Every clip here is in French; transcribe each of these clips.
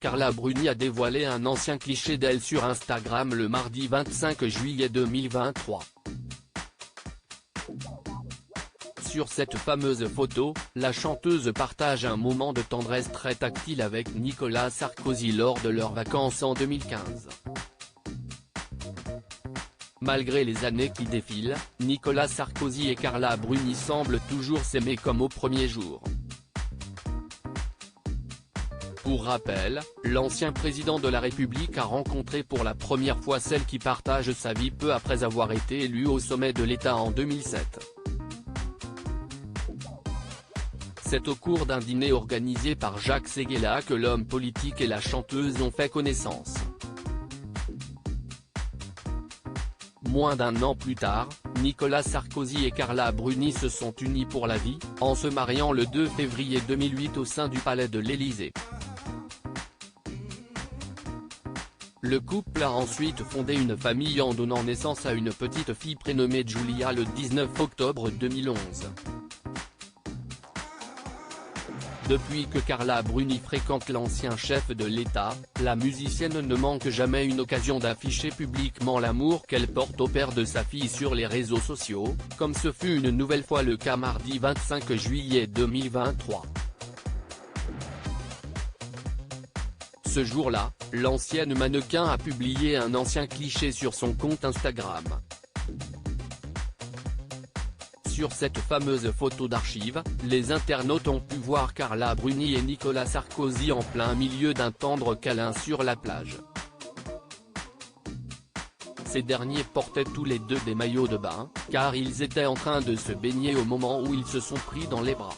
Carla Bruni a dévoilé un ancien cliché d'elle sur Instagram le mardi 25 juillet 2023. Sur cette fameuse photo, la chanteuse partage un moment de tendresse très tactile avec Nicolas Sarkozy lors de leurs vacances en 2015. Malgré les années qui défilent, Nicolas Sarkozy et Carla Bruni semblent toujours s'aimer comme au premier jour. Pour rappel, l'ancien président de la République a rencontré pour la première fois celle qui partage sa vie peu après avoir été élu au sommet de l'État en 2007. C'est au cours d'un dîner organisé par Jacques Séguéla que l'homme politique et la chanteuse ont fait connaissance. Moins d'un an plus tard, Nicolas Sarkozy et Carla Bruni se sont unis pour la vie, en se mariant le 2 février 2008 au sein du palais de l'Élysée. Le couple a ensuite fondé une famille en donnant naissance à une petite fille prénommée Giulia le 19 octobre 2011. Depuis que Carla Bruni fréquente l'ancien chef de l'État, la musicienne ne manque jamais une occasion d'afficher publiquement l'amour qu'elle porte au père de sa fille sur les réseaux sociaux, comme ce fut une nouvelle fois le cas mardi 25 juillet 2023. Ce jour-là, l'ancienne mannequin a publié un ancien cliché sur son compte Instagram. Sur cette fameuse photo d'archive, les internautes ont pu voir Carla Bruni et Nicolas Sarkozy en plein milieu d'un tendre câlin sur la plage. Ces derniers portaient tous les deux des maillots de bain, car ils étaient en train de se baigner au moment où ils se sont pris dans les bras.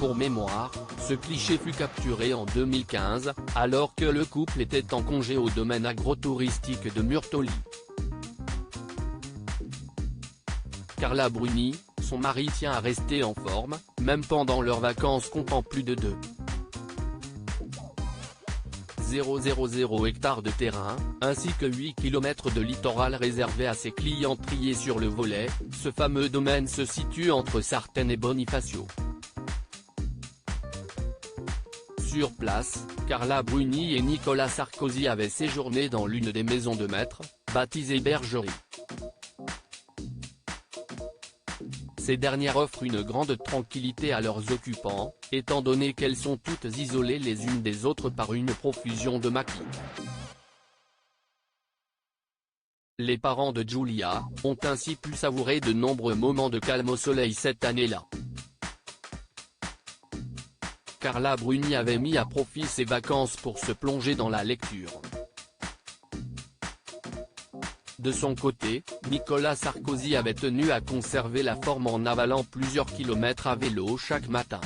Pour mémoire, ce cliché fut capturé en 2015, alors que le couple était en congé au domaine agro-touristique de Murtoli. Carla Bruni, son mari tient à rester en forme, même pendant leurs vacances comptant plus de 2,000 hectares de terrain, ainsi que 8 km de littoral réservé à ses clients triés sur le volet. Ce fameux domaine se situe entre Sartène et Bonifacio. Sur place, Carla Bruni et Nicolas Sarkozy avaient séjourné dans l'une des maisons de maître, baptisée Bergerie. Ces dernières offrent une grande tranquillité à leurs occupants, étant donné qu'elles sont toutes isolées les unes des autres par une profusion de maquis. Les parents de Giulia ont ainsi pu savourer de nombreux moments de calme au soleil cette année-là. Carla Bruni avait mis à profit ses vacances pour se plonger dans la lecture. De son côté, Nicolas Sarkozy avait tenu à conserver la forme en avalant plusieurs kilomètres à vélo chaque matin.